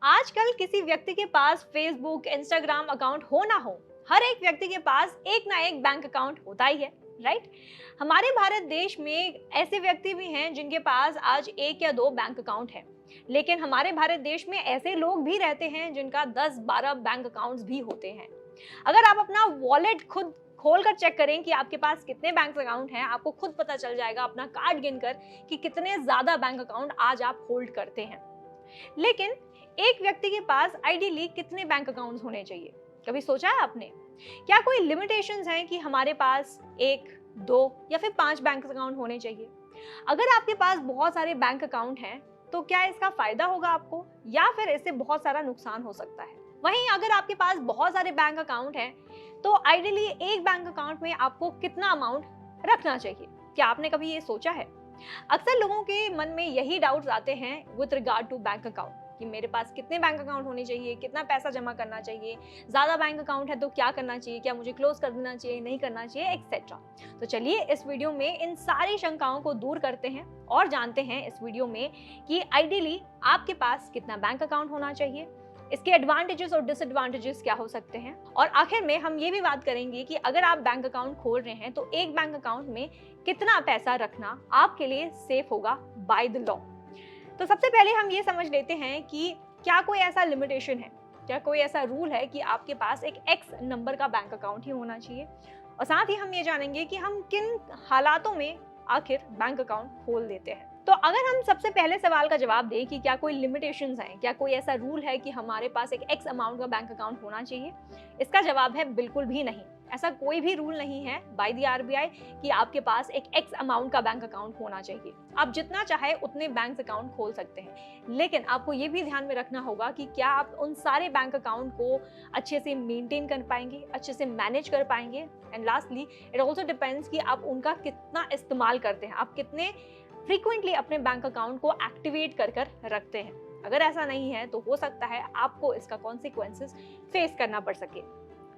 आजकल किसी व्यक्ति के पास फेसबुक, इंस्टाग्राम अकाउंट हो ना हो, हर एक व्यक्ति के पास एक ना एक बैंक अकाउंट होता ही है, राइट। हमारे भारत देश में ऐसे व्यक्ति भी हैं जिनके पास आज एक या दो बैंक अकाउंट है, लेकिन हमारे भारत देश में ऐसे लोग भी रहते हैं जिनका 10-12 बैंक अकाउंट्स भी होते हैं। अगर आप अपना वॉलेट खुद खोल कर चेक करें कि आपके पास कितने बैंक अकाउंट हैं, आपको खुद पता चल जाएगा अपना कार्ड गिनकर कि कितने ज्यादा बैंक अकाउंट आज आप होल्ड करते हैं। लेकिन एक व्यक्ति के पास आइडियली कितने बैंक अकाउंट्स होने चाहिए? कभी सोचा है आपने? क्या कोई लिमिटेशंस हैं कि हमारे पास 1, 2 या फिर 5 बैंक अकाउंट होने चाहिए? अगर आपके पास बहुत सारे बैंक अकाउंट हैं तो क्या इसका फायदा होगा आपको, या फिर इससे बहुत सारा नुकसान हो सकता है? वहीं अगर आपके पास बहुत सारे बैंक अकाउंट हैं तो आइडियली एक बैंक अकाउंट में आपको कितना अमाउंट रखना चाहिए? क्या आपने कभी ये सोचा है? अक्सर लोगों के मन में यही डाउट्स आते हैं with regard to bank account कि मेरे पास कितने बैंक अकाउंट होने चाहिए, कितना पैसा जमा करना चाहिए, ज्यादा बैंक अकाउंट है तो क्या करना चाहिए, क्या मुझे क्लोज कर देना चाहिए, नहीं करना चाहिए, एक्सेट्रा। तो चलिए इस वीडियो में इन सारी शंकाओं को दूर करते हैं और जानते हैं इस वीडियो में कि आइडियली आपके पास कितना बैंक अकाउंट होना चाहिए, इसके एडवांटेजेस और डिसएडवांटेजेस क्या हो सकते हैं, और आखिर में हम ये भी बात करेंगे कि अगर आप बैंक अकाउंट खोल रहे हैं तो एक बैंक अकाउंट में कितना पैसा रखना आपके लिए सेफ होगा बाय द लॉ। तो सबसे पहले हम ये समझ लेते हैं कि क्या कोई ऐसा लिमिटेशन है, क्या कोई ऐसा रूल है कि आपके पास एक एक्स नंबर का बैंक अकाउंट ही होना चाहिए, और साथ ही हम ये जानेंगे कि हम किन हालातों में आखिर बैंक अकाउंट खोल देते हैं। तो अगर हम सबसे पहले सवाल का जवाब दें कि क्या कोई लिमिटेशंस हैं, क्या कोई ऐसा रूल है कि हमारे पास एक एक्स अमाउंट का बैंक अकाउंट होना चाहिए, इसका जवाब है बिल्कुल भी नहीं। ऐसा कोई भी रूल नहीं है बाय द आरबीआई कि आपके पास एक एक्स अमाउंट का बैंक अकाउंट होना चाहिए। आप जितना चाहे उतने बैंक अकाउंट खोल सकते हैं, लेकिन आपको ये भी ध्यान में रखना होगा कि क्या आप उन सारे बैंक अकाउंट को अच्छे से मेंटेन कर पाएंगे, अच्छे से मैनेज कर पाएंगे, and lastly it also depends कि आप उनका कितना इस्तेमाल करते हैं, आप कितने फ्रीक्वेंटली अपने बैंक अकाउंट को एक्टिवेट कर रखते हैं। अगर ऐसा नहीं है तो हो सकता है आपको इसका कॉन्सिक्वेंसेस फेस करना पड़ सके।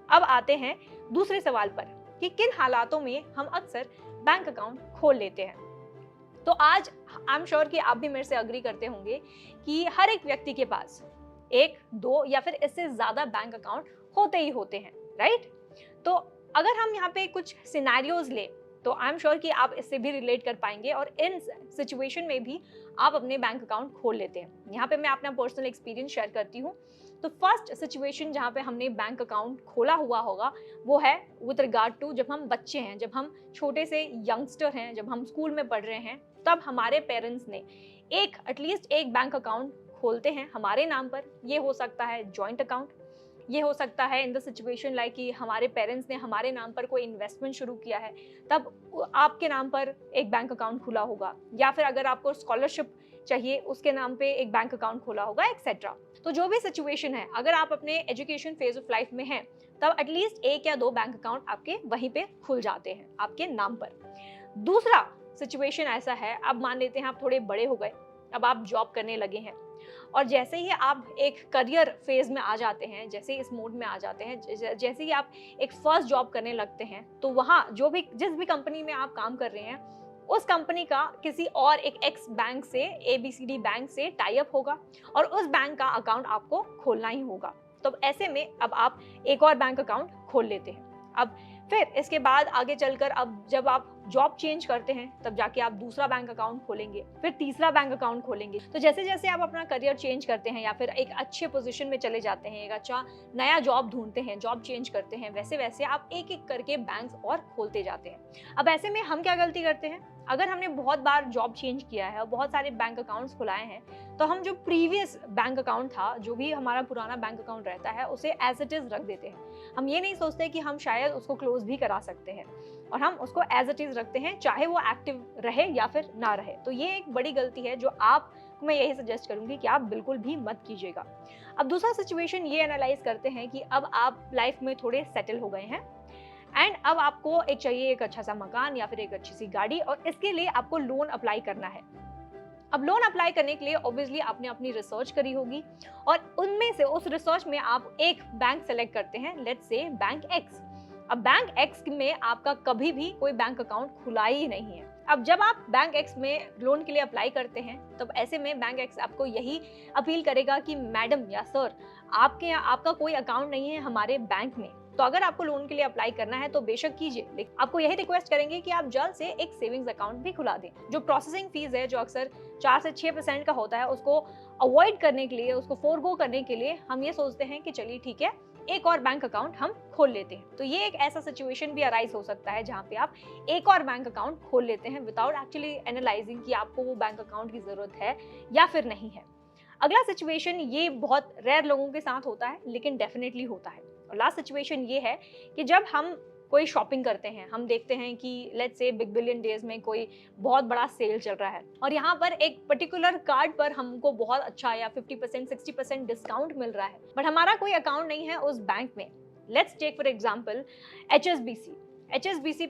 अब आते हैं दूसरे सवाल पर कि किन हालातों में हम अक्सर बैंक अकाउंट खोल लेते हैं। तो आज आई एम श्योर कि आप भी मेरे से अग्री करते होंगे कि हर एक व्यक्ति के पास 1, 2 या फिर इससे ज्यादा बैंक अकाउंट होते ही होते हैं, राइट। तो अगर हम यहाँ पे कुछ सिनेरियोज ले तो आई एम श्योर कि आप इससे भी रिलेट कर पाएंगे और इन सिचुएशन में भी आप अपने बैंक अकाउंट खोल लेते हैं। यहाँ पे मैं अपना पर्सनल एक्सपीरियंस शेयर करती हूँ। तो फर्स्ट सिचुएशन जहाँ पे हमने बैंक अकाउंट खोला हुआ होगा वो है विद रिगार्ड टू जब हम बच्चे हैं, जब हम छोटे से यंगस्टर हैं, जब हम स्कूल में पढ़ रहे हैं, तब हमारे पेरेंट्स ने एटलीस्ट एक बैंक अकाउंट खोलते हैं हमारे नाम पर। ये हो सकता है जॉइंट अकाउंट, ये हो सकता है इन द सिचुएशन लाइक कि हमारे पेरेंट्स ने हमारे नाम पर कोई इन्वेस्टमेंट शुरू किया है, तब आपके नाम पर एक बैंक अकाउंट खुला होगा, या फिर अगर आपको स्कॉलरशिप चाहिए उसके नाम पे एक बैंक अकाउंट खुला होगा, एक्सेट्रा। तो जो भी सिचुएशन है, अगर आप अपने एजुकेशन फेज ऑफ लाइफ में हैं तब एटलीस्ट 1 या 2 बैंक अकाउंट आपके वहीं पे खुल जाते हैं आपके नाम पर। दूसरा सिचुएशन ऐसा है, अब मान लेते हैं आप थोड़े बड़े हो गए, अब आप जॉब करने लगे हैं, और जैसे ही आप एक करियर फेज में आ जाते हैं, जैसे इस मोड में आ जाते हैं, जैसे ही आप एक फर्स्ट जॉब करने लगते हैं, तो वहाँ जिस भी कंपनी में आप काम कर रहे हैं उस कंपनी का किसी और एक एक्स बैंक से, ABCD बैंक से टाई अप होगा और उस बैंक का अकाउंट आपको खोलना ही होगा। तो ऐसे में अब आप एक और बैंक अकाउंट खोल लेते हैं। अब फिर इसके बाद आगे चलकर अब जब आप जॉब चेंज करते हैं तब जाके आप दूसरा बैंक अकाउंट खोलेंगे, फिर तीसरा बैंक अकाउंट खोलेंगे। तो जैसे जैसे आप अपना करियर चेंज करते हैं या फिर एक अच्छे पोजीशन में चले जाते हैं, एक अच्छा नया जॉब ढूंढते हैं, जॉब चेंज करते हैं, वैसे वैसे आप एक एक करके बैंक और खोलते जाते हैं। अब ऐसे में हम क्या गलती करते हैं, अगर हमने बहुत बार जॉब चेंज किया है और बहुत सारे बैंक अकाउंट्स खुलाए हैं, तो हम जो प्रीवियस बैंक अकाउंट था, जो भी हमारा पुराना बैंक अकाउंट रहता है, उसे एज इट इज रख देते हैं। हम ये नहीं सोचते कि हम शायद उसको क्लोज भी करा सकते हैं, और हम उसको एज इट इज रखते हैं, चाहे वो एक्टिव रहे या फिर ना रहे। तो ये एक बड़ी गलती है जो मैं यही सजेस्ट करूंगी कि आप बिल्कुल भी मत कीजिएगा। अब दूसरा सिचुएशन ये एनालाइज करते हैं कि अब आप लाइफ में थोड़े सेटल हो गए हैं एंड अब आपको चाहिए एक अच्छा सा मकान या फिर एक अच्छी सी गाड़ी, और इसके लिए आपको लोन अप्लाई करना है। अब लोन अप्लाई करने के लिए ऑब्वियसली आपने अपनी रिसर्च करी होगी, और उनमें से उस रिसर्च में आप एक बैंक सेलेक्ट करते हैं, लेट्स से बैंक एक्स। अब बैंक एक्स में आपका कभी भी कोई बैंक अकाउंट खुला ही नहीं है। अब जब आप बैंक एक्स में लोन के लिए अप्लाई करते हैं तब ऐसे में बैंक एक्स आपको यही अपील करेगा कि मैडम या सर, आपका कोई अकाउंट नहीं है हमारे बैंक में, तो अगर आपको लोन के लिए अप्लाई करना है तो बेशक कीजिए, लेकिन आपको यही रिक्वेस्ट करेंगे कि आप जल्द से एक सेविंग्स अकाउंट भी खुला दें। जो प्रोसेसिंग फीस है जो अक्सर 4 से 6% का होता है, उसको अवॉइड करने के लिए, उसको फोरगो करने के लिए हम ये सोचते हैं कि चलिए ठीक है, एक और बैंक अकाउंट हम खोल लेते हैं। तो ये एक ऐसा सिचुएशन भी अराइज हो सकता है जहाँ पे आप एक और बैंक अकाउंट खोल लेते हैं विदाउट एक्चुअली एनालाइजिंग कि आपको वो बैंक अकाउंट की जरूरत है या फिर नहीं है। अगला सिचुएशन, ये बहुत रेयर लोगों के साथ होता है लेकिन डेफिनेटली होता है। और लास्ट सिचुएशन ये है कि जब हम कोई शॉपिंग करते हैं, हम देखते हैं कि let's say big billion days में कोई बहुत बड़ा सेल चल रहा है और यहाँ पर एक पर्टिकुलर कार्ड पर हमको बहुत अच्छा या 50% 60% डिस्काउंट मिल रहा है, बट हमारा कोई अकाउंट नहीं है उस बैंक में। Let's take for example HSBC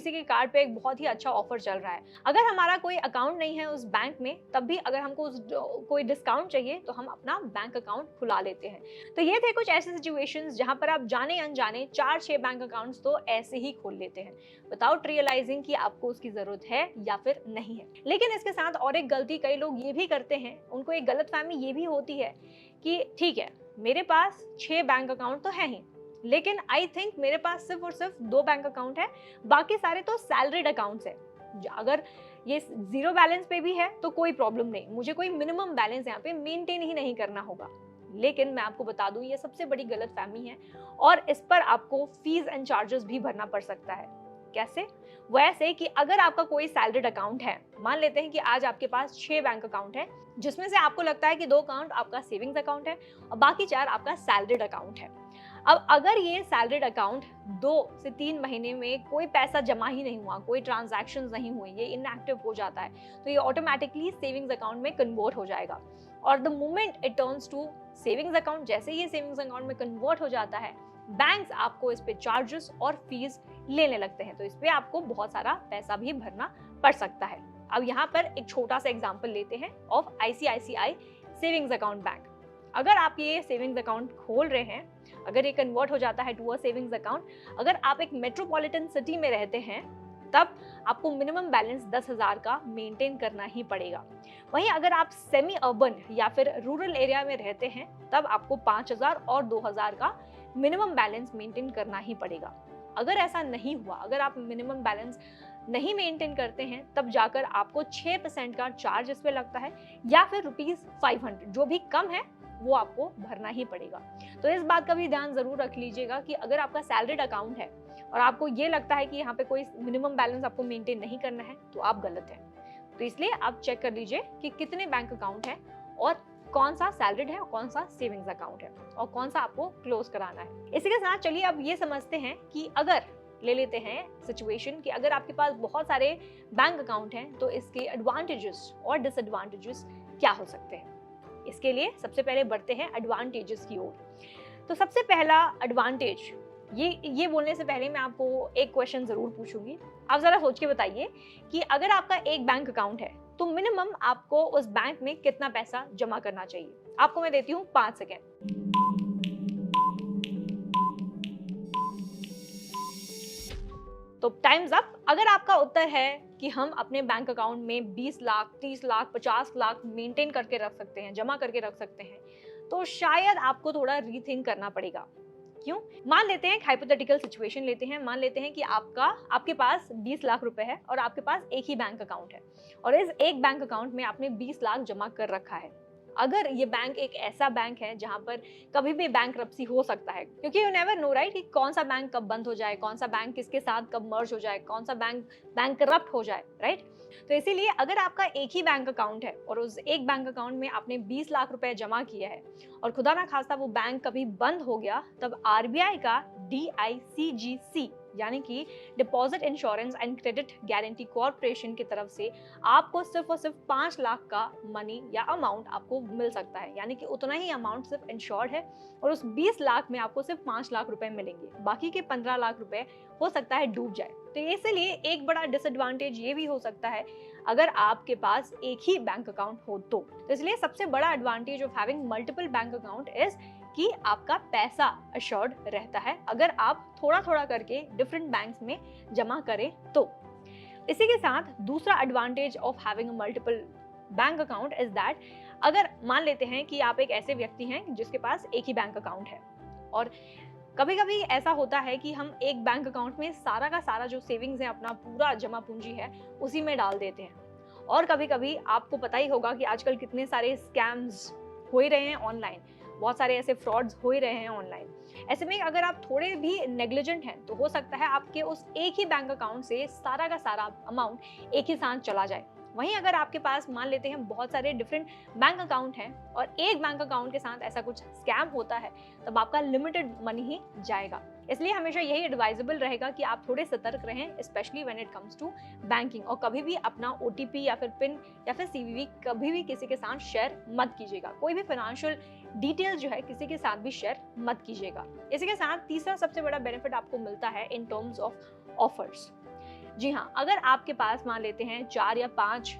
के कार्ड पे एक बहुत ही अच्छा ऑफर चल रहा है। अगर हमारा कोई अकाउंट नहीं है उस बैंक में, तब भी अगर हमको कोई डिस्काउंट चाहिए तो हम अपना बैंक अकाउंट खुला लेते हैं। तो ये थे कुछ ऐसे सिचुएशंस जहां पर आप जाने अनजाने 4-6 बैंक अकाउंट्स तो ऐसे ही खोल लेते हैं विदाउट रियलाइजिंग कि आपको उसकी जरूरत है या फिर नहीं है। लेकिन इसके साथ और एक गलती कई लोग ये भी करते हैं, उनको एक गलतफहमी ये भी होती है कि ठीक है, मेरे पास 6 बैंक अकाउंट तो है ही, लेकिन आई थिंक मेरे पास सिर्फ और सिर्फ 2 बैंक अकाउंट है, बाकी सारे तो सैलरीड अकाउंट्स है। अगर ये 0 बैलेंस पे भी है तो कोई प्रॉब्लम नहीं, मुझे कोई मिनिमम बैलेंस यहाँ पे मेंटेन ही नहीं करना होगा। लेकिन मैं आपको बता दूं, ये सबसे बड़ी गलतफहमी है और इस पर आपको फीस एंड चार्जेस भी भरना पड़ सकता है। कैसे? वैसे कि अगर आपका कोई सैलरीड अकाउंट है, मान लेते हैं कि आज आपके पास 6 बैंक अकाउंट है, जिसमें से आपको लगता है कि 2 अकाउंट आपका सेविंग्स अकाउंट है और बाकी 4 आपका सैलरीड अकाउंट है। अब अगर ये सैलरीड अकाउंट 2 से 3 महीने में कोई पैसा जमा ही नहीं हुआ, कोई ट्रांजैक्शंस नहीं हुए, ये इनएक्टिव हो जाता है, तो ये ऑटोमेटिकली सेविंग्स अकाउंट में कन्वर्ट हो जाएगा। और the moment it turns to savings account, जैसे ये सेविंग्स अकाउंट में कन्वर्ट हो जाता है, बैंक्स आपको इस पे चार्जेस और फीस लेने लगते हैं, तो इस पे आपको बहुत सारा पैसा भी भरना पड़ सकता है। अब यहाँ पर एक छोटा सा एग्जांपल लेते हैं of ICICI savings account bank. अगर आप ये सेविंग्स अकाउंट खोल रहे हैं, अगर ये कन्वर्ट हो जाता है टू अ सेविंग्स अकाउंट, अगर आप एक मेट्रोपॉलिटन सिटी में रहते हैं तब आपको मिनिमम बैलेंस 10,000 का मेंटेन करना ही पड़ेगा। वहीं अगर आप सेमी अर्बन या फिर रूरल एरिया में रहते हैं तब आपको 5,000 और 2,000 का मिनिमम बैलेंस मेंटेन करना ही पड़ेगा। अगर ऐसा नहीं हुआ, अगर आप मिनिमम बैलेंस नहीं मेंटेन करते हैं, तब जाकर आपको 6% का चार्ज इस पे लगता है या फिर ₹500, जो भी कम है वो आपको भरना ही पड़ेगा। तो इस बात का भी ध्यान जरूर रख लीजिएगा कि अगर आपका सैलरीड अकाउंट है और आपको ये लगता है कि यहाँ पे कोई मिनिमम बैलेंस आपको मेंटेन नहीं करना है, तो आप गलत हैं। तो इसलिए आप चेक कर लीजिए कि कितने बैंक अकाउंट है और कौन सा सैलरीड है और कौन सा सेविंग्स अकाउंट है और कौन सा आपको क्लोज कराना है। इसी के साथ चलिए अब ये समझते हैं कि अगर ले लेते हैं सिचुएशन कि अगर आपके पास बहुत सारे बैंक अकाउंट हैं तो इसके एडवांटेजेस और डिसएडवांटेजेस क्या हो सकते हैं। इसके लिए सबसे पहले बढ़ते हैं एडवांटेजेस की ओर। तो सबसे पहला एडवांटेज, ये बोलने से पहले मैं आपको एक क्वेश्चन जरूर पूछूंगी। आप जरा सोच के बताइए कि अगर आपका एक बैंक अकाउंट है तो मिनिमम आपको उस बैंक में कितना पैसा जमा करना चाहिए। आपको मैं देती हूँ 5 सेकेंड। तो टाइम्स अप। अगर आपका उत्तर है कि हम अपने बैंक अकाउंट में 20 लाख, 30 लाख, 50 लाख मेंटेन करके रख सकते हैं, जमा करके रख सकते हैं, तो शायद आपको थोड़ा रीथिंक करना पड़ेगा। क्यों? मान लेते हैं, हाइपोथेटिकल सिचुएशन लेते हैं, मान लेते हैं कि आपके पास 20 लाख रुपए है और आपके पास एक ही बैंक अकाउंट है और इस एक बैंक अकाउंट में आपने 20 लाख जमा कर रखा है। अगर ये बैंक एक ऐसा बैंक है जहां पर कभी भी बैंकरप्सी हो सकता है, क्योंकि यू नेवर नो राइट कि कौन सा बैंक कब बंद हो जाए, कौन सा बैंक किसके साथ कब मर्ज हो जाए, कौन सा बैंक करप्ट हो जाए, राइट। तो इसीलिए अगर आपका एक ही बैंक अकाउंट है और उस एक बैंक अकाउंट में आपने 20 लाख रुपए जमा किया है और खुदा ना खास्ता वो बैंक कभी बंद हो गया, तब RBI का DICGC यानी कि deposit insurance and credit guarantee corporation की तरफ से आपको सिर्फ और सिर्फ 5 लाख का मनी या अमाउंट आपको मिल सकता है। यानी कि उतना ही अमाउंट सिर्फ इंश्योर्ड है और उस 20 लाख में आपको सिर्फ 5 लाख रुपए मिलेंगे, बाकी के 15 लाख रुपए हो सकता है डूब जाए। तो इसलिए एक बड़ा डिसएडवांटेज ये भी हो सकता है अगर आपके पास एक ही बैंक अकाउंट हो तो इसलिए सबसे बड़ा advantage of having multiple bank account is कि आपका पैसा अश्योर्ड रहता है अगर आप थोड़ा थोड़ा करके डिफरेंट बैंक्स में जमा करें तो। इसी के साथ दूसरा advantage of having a multiple bank account is that अगर मान लेते हैं कि आप एक ऐसे व्यक्ति हैं जिसके पास एक ही बैंक अकाउंट है और कभी कभी ऐसा होता है कि हम एक बैंक अकाउंट में सारा का सारा जो सेविंग्स है, अपना पूरा जमा पूंजी है, उसी में डाल देते हैं। और कभी कभी आपको पता ही होगा कि आजकल कितने सारे स्कैम्स हो ही रहे हैं ऑनलाइन, बहुत सारे ऐसे फ्रॉड्स हो ही रहे हैं ऑनलाइन। ऐसे में अगर आप थोड़े भी नेग्लिजेंट हैं तो हो सकता है आपके उस एक ही बैंक अकाउंट से सारा का सारा अमाउंट एक ही साथ चला जाए। वहीं अगर आपके पास मान लेते हैं बहुत सारे डिफरेंट बैंक अकाउंट हैं और एक बैंक अकाउंट के साथ ऐसा कुछ स्कैम होता है, तब आपका लिमिटेड मनी ही जाएगा। इसलिए हमेशा यही एडवाइजेबल रहेगा कि आप थोड़े सतर्क रहें, specially when it comes to banking. और कभी भी अपना OTP या फिर पिन या फिर CVV कभी भी किसी के साथ शेयर मत कीजिएगा। कोई भी फाइनेंशियल डिटेल जो है किसी के साथ भी शेयर मत कीजिएगा। इसी के साथ तीसरा सबसे बड़ा बेनिफिट आपको मिलता है इन टर्म्स ऑफ ऑफर्स। जी हाँ, अगर आपके पास मान लेते हैं 4 या 5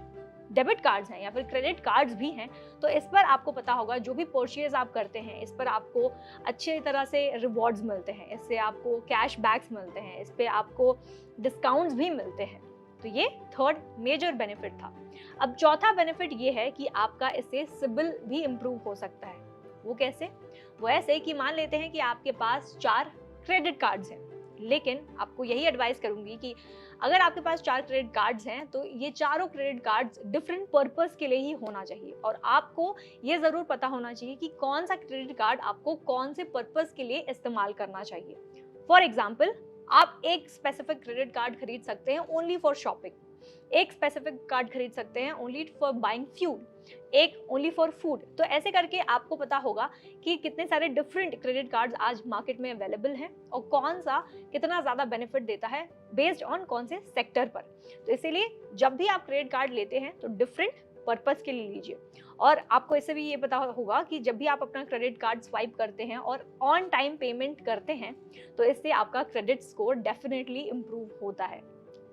डेबिट कार्ड्स हैं या फिर क्रेडिट कार्ड्स भी हैं, तो इस पर आपको पता होगा जो भी परचेज आप करते हैं इस पर आपको अच्छी तरह से रिवॉर्ड्स मिलते हैं, इससे आपको कैश बैक्स मिलते हैं, इस पे आपको डिस्काउंट्स भी मिलते हैं। तो ये थर्ड मेजर बेनिफिट था। अब चौथा बेनिफिट ये है कि आपका इससे सिबिल भी इम्प्रूव हो सकता है। वो कैसे? वो ऐसे कि मान लेते हैं कि आपके पास 4 क्रेडिट कार्ड्स हैं, लेकिन आपको यही एडवाइस करूंगी कि अगर आपके पास 4 क्रेडिट कार्ड्स हैं तो ये चारों क्रेडिट कार्ड्स डिफरेंट पर्पस के लिए ही होना चाहिए और आपको ये जरूर पता होना चाहिए कि कौन सा क्रेडिट कार्ड आपको कौन से पर्पस के लिए इस्तेमाल करना चाहिए। फॉर एग्जाम्पल, आप एक स्पेसिफिक क्रेडिट कार्ड खरीद सकते हैं ओनली फॉर शॉपिंग, एक स्पेसिफिक कार्ड खरीद सकते हैं ओनली फॉर बाइंग फ्यूल, एक ओनली फॉर फूड। तो ऐसे करके आपको पता होगा कि कितने सारे डिफरेंट क्रेडिट कार्ड्स आज मार्केट में अवेलेबल हैं और कौन सा कितना ज़्यादा बेनिफिट देता है बेस्ड ऑन कौन से सेक्टर पर। तो इसीलिए जब भी आप क्रेडिट कार्ड लेते हैं तो डिफरेंट पर्पस के लिए लीजिए। और आपको इससे भी ये पता होगा कि जब भी आप अपना क्रेडिट कार्ड स्वाइप करते हैं और ऑन टाइम पेमेंट करते हैं तो इससे आपका क्रेडिट स्कोर डेफिनेटली इम्प्रूव होता है।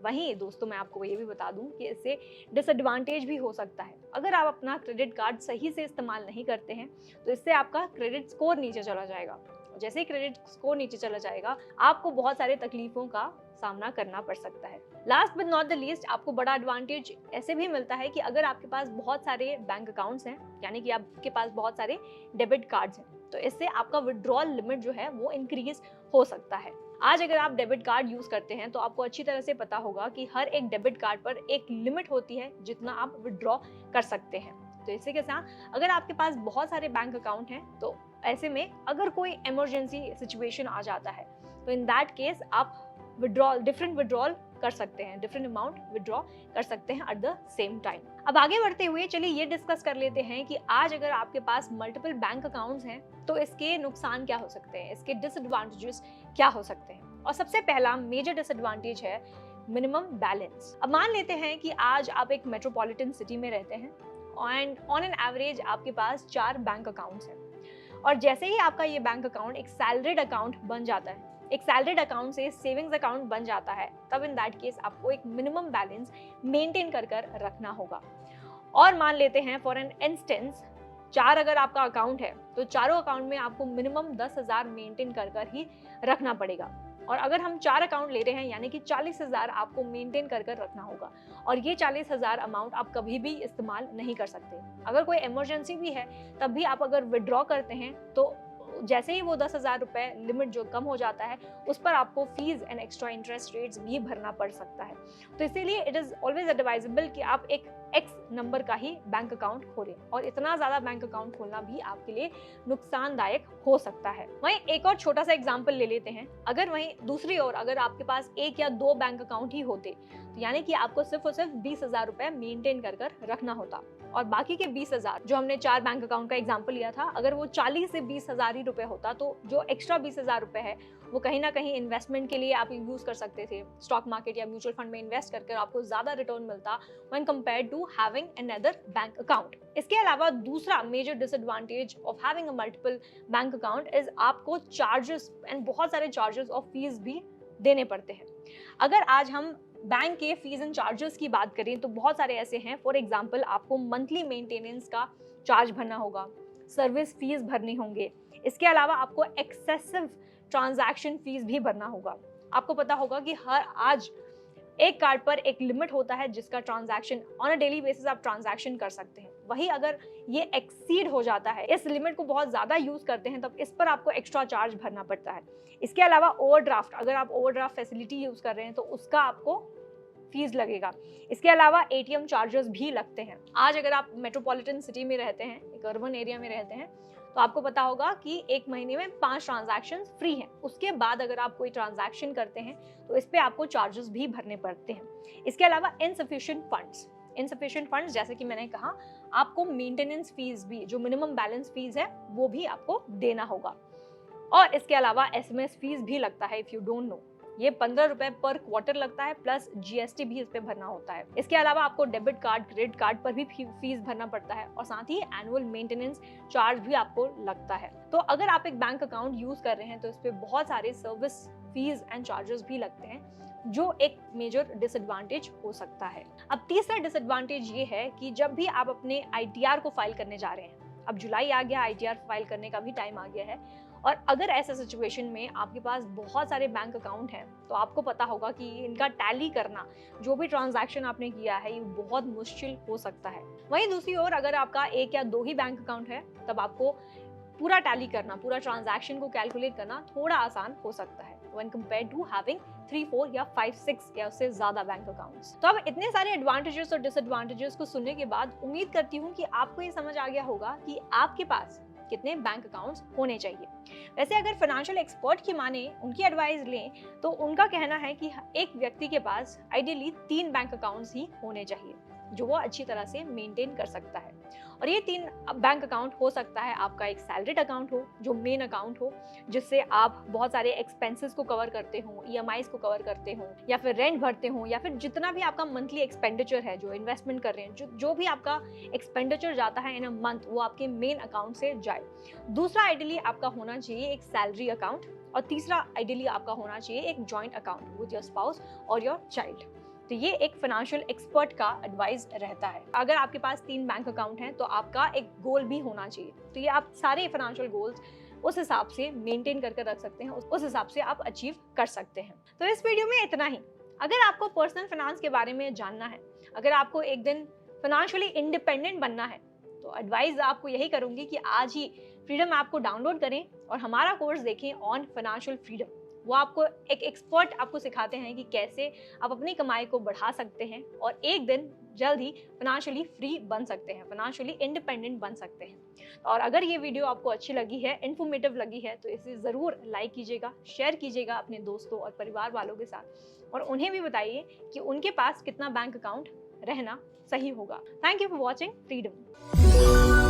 वहीं दोस्तों, मैं आपको ये भी बता दूं कि इससे डिसएडवांटेज भी हो सकता है। अगर आप अपना क्रेडिट कार्ड सही से इस्तेमाल नहीं करते हैं तो इससे आपका क्रेडिट स्कोर नीचे चला जाएगा। जैसे ही क्रेडिट स्कोर नीचे चला जाएगा आपको बहुत सारे तकलीफों का सामना करना पड़ सकता है। Last but not the least, आपको बड़ा एडवांटेज ऐसे भी मिलता है कि अगर आपके पास बहुत सारे बैंक अकाउंट्स हैं, यानी कि आपके पास बहुत सारे डेबिट कार्ड्स हैं, तो इससे आपका विड्रॉल लिमिट जो है वो इंक्रीज हो सकता है। आज अगर आप डेबिट कार्ड यूज करते हैं तो आपको अच्छी तरह से पता होगा कि हर एक डेबिट कार्ड पर एक लिमिट होती है जितना आप विड्रॉ कर सकते हैं। तो इसी के साथ अगर आपके पास बहुत सारे बैंक अकाउंट हैं तो ऐसे में अगर कोई इमरजेंसी सिचुएशन आ जाता है तो इन दैट केस आप डिफरेंट विड्रॉल कर सकते हैं, डिफरेंट अमाउंट विड्रॉ कर सकते हैं एट द सेम टाइम। अब आगे बढ़ते हुए चलिए ये डिस्कस कर लेते हैं कि आज अगर आपके पास मल्टीपल बैंक अकाउंट्स हैं तो इसके नुकसान क्या हो सकते हैं, इसके डिसएडवांटेजेस क्या हो सकते हैं। और सबसे पहला मेजर डिसएडवांटेज है मिनिमम बैलेंस। अब मान लेते हैं कि आज आप एक मेट्रोपॉलिटन सिटी में रहते हैं एंड ऑन एन एवरेज आपके पास 4 बैंक अकाउंट्स हैं और जैसे ही आपका ये बैंक अकाउंट एक सैलरीड अकाउंट बन जाता है, एक सैलरीड अकाउंट से सेविंग्स अकाउंट बन जाता है, तब इन दैट केस आपको एक मिनिमम बैलेंस मेंटेन कर रखना होगा। और मान लेते हैं फॉर एन इंस्टेंस 4 अगर आपका अकाउंट है तो चारों अकाउंट में आपको मिनिमम 10,000 मेंटेन कर ही रखना पड़ेगा। और अगर हम 4 अकाउंट ले रहे हैं यानी कि 40,000 आपको मेंटेन कर रखना होगा और ये 40,000 अमाउंट आप कभी भी इस्तेमाल नहीं कर सकते। अगर कोई इमरजेंसी भी है तब भी आप अगर विड्रॉ करते हैं तो जैसे ही वो 10,000 रुपए लिमिट जो कम हो जाता है उस पर आपको fees and extra interest rates भी भरना पड़ सकता है। तो इसीलिए इट इज ऑलवेज एडवाइजेबल कि आप एक एक्स नंबर का ही बैंक अकाउंट खोलें और इतना ज्यादा बैंक अकाउंट खोलना भी आपके लिए नुकसानदायक हो सकता है। वहीं एक और छोटा सा एग्जांपल ले लेते हैं। अगर वहीं दूसरी ओर अगर आपके पास 1 या 2 बैंक अकाउंट ही होते तो यानी कि आपको सिर्फ और सिर्फ 20,000 रुपए मेंटेन कर रखना होता और बाकी के 20,000 जो हमने 4 बैंक अकाउंट का एग्जांपल लिया था, अगर वो 40 से 20,000 ही रुपए होता तो जो एक्स्ट्रा 20,000 रुपए है वो कहीं ना कहीं इन्वेस्टमेंट के लिए आप यूज कर सकते थे। स्टॉक मार्केट या म्यूचुअल फंड में इन्वेस्ट करके आपको ज्यादा रिटर्न मिलता when compared to having another bank account. इसके अलावा दूसरा major disadvantage of having a multiple bank account is आपको चार्जेस एंड बहुत सारे चार्जेस और फीस भी देने पड़ते हैं। अगर आज हम बैंक के फीस एंड चार्जेस की बात करें तो बहुत सारे ऐसे हैं। फॉर एग्जांपल, आपको मंथली मेंटेनेंस का चार्ज भरना होगा, सर्विस फीस भरने होंगे, इसके अलावा आपको एक्सेसिव ट्रांजैक्शन फीस भी भरना होगा। आपको पता होगा कि हर आज एक कार्ड पर एक लिमिट होता है जिसका transaction on a daily basis आप ट्रांजैक्शन कर सकते हैं। वही अगर ये एक्सीड हो जाता है, इस लिमिट को बहुत ज़्यादा यूज़ करते हैं, तब इस पर आपको एक्स्ट्रा चार्ज भरना पड़ता है। इसके अलावा ओवरड्राफ्ट, अगर आप ओवरड्राफ्ट फैसिलिटी यूज़ कर रहे हैं तो उसका आपको फीस लगेगा। इसके अलावा एटीएम चार्जेस भी लगते हैं। आज अगर आप मेट्रोपॉलिटन सिटी में रहते हैं, एक अर्बन एरिया में रहते हैं, तो आपको पता होगा कि एक महीने में 5 ट्रांजैक्शंस फ्री हैं। उसके बाद अगर आप कोई ट्रांजैक्शन करते हैं तो इस पे आपको चार्जेस भी भरने पड़ते हैं। इसके अलावा इनसफिशिएंट फंड्स जैसे कि मैंने कहा, आपको मेंटेनेंस फीस भी, जो मिनिमम बैलेंस फीस है, वो भी आपको देना होगा। और इसके अलावा एसएमएस फीस भी लगता है, इफ यू डोंट नो, ये 15 रुपए पर क्वार्टर लगता है, प्लस जीएसटी भी इस पे भरना होता है। इसके अलावा आपको डेबिट कार्ड, क्रेडिट कार्ड पर भी फीस भरना पड़ता है, और साथ ही एनुअल मेंटेनेंस चार्ज भी आपको लगता है। तो अगर आप एक बैंक अकाउंट यूज कर रहे हैं तो इस पे बहुत सारे सर्विस फीस एंड चार्जेस भी लगते हैं, जो एक मेजर डिसएडवांटेज हो सकता है। अब तीसरा डिसएडवांटेज ये है कि जब भी आप अपने आईटीआर को फाइल करने जा रहे हैं, अब जुलाई आ गया, आईटीआर फाइल करने का भी टाइम आ गया है, और अगर ऐसा सिचुएशन में आपके पास बहुत सारे बैंक अकाउंट हैं, तो आपको पता होगा कि इनका टैली करना, जो भी ट्रांजैक्शन आपने किया है, ये बहुत मुश्किल हो सकता है। वहीं दूसरी ओर अगर आपका 1 या 2 ही बैंक अकाउंट है, तब आपको पूरा टैली करना, पूरा ट्रांजैक्शन को कैलकुलेट करना थोड़ा आसान हो सकता है व्हेन कंपेयर्ड टू हैविंग 3, 4 या 5, 6 या उससे ज्यादा बैंक अकाउंट्स। तो अब इतने सारे एडवांटेजेस और डिसएडवांटेजेस को सुनने के बाद उम्मीद करती हूँ कि आपको ये समझ आ गया होगा कि आपके पास कितने बैंक अकाउंट्स होने चाहिए। वैसे अगर फाइनेंशियल एक्सपर्ट की माने, उनकी एडवाइस लें, तो उनका कहना है कि एक व्यक्ति के पास आइडियली 3 बैंक अकाउंट्स ही होने चाहिए, जो वो अच्छी तरह से मेंटेन कर सकता है। और ये 3 बैंक अकाउंट हो सकता है आपका एक सैलरीड अकाउंट हो, जो मेन अकाउंट हो, जिससे आप बहुत सारे एक्सपेंसेस को कवर करते हो, ईएमआईज को कवर करते हो, या फिर रेंट भरते हो, या फिर जितना भी आपका मंथली एक्सपेंडिचर है, जो इन्वेस्टमेंट कर रहे हैं, जो भी आपका एक्सपेंडिचर जाता है इन अ मंथ, वो आपके मेन अकाउंट से जाए। दूसरा आइडियली आपका होना चाहिए एक सैलरी अकाउंट, और तीसरा आइडियली आपका होना चाहिए एक joint account with your spouse और योर चाइल्ड। तो ये एक फाइनेंशियल एक्सपर्ट का एडवाइस रहता है। अगर आपके पास 3 बैंक अकाउंट हैं, तो आपका एक गोल भी होना चाहिए। तो ये आप सारे फाइनेंशियल गोल्स उस हिसाब से मेंटेन करके रख सकते हैं, उस हिसाब से आप अचीव कर सकते हैं। तो इस वीडियो में इतना ही। अगर आपको पर्सनल फाइनेंस के बारे में जानना है, अगर आपको एक दिन फाइनेंशियली इंडिपेंडेंट बनना है, तो एडवाइस आपको यही करूंगी कि आज ही फ्रीडम ऐप को डाउनलोड करें और हमारा कोर्स देखें ऑन फाइनेंशियल फ्रीडम। वो आपको एक एक्सपर्ट आपको सिखाते हैं कि कैसे आप अपनी कमाई को बढ़ा सकते हैं और एक दिन जल्द ही फाइनेंशियली फ्री बन सकते हैं, फाइनेंशियली इंडिपेंडेंट बन सकते हैं। और अगर ये वीडियो आपको अच्छी लगी है, इन्फॉर्मेटिव लगी है, तो इसे ज़रूर लाइक कीजिएगा, शेयर कीजिएगा अपने दोस्तों और परिवार वालों के साथ, और उन्हें भी बताइए कि उनके पास कितना बैंक अकाउंट रहना सही होगा। Thank you for watching freedom.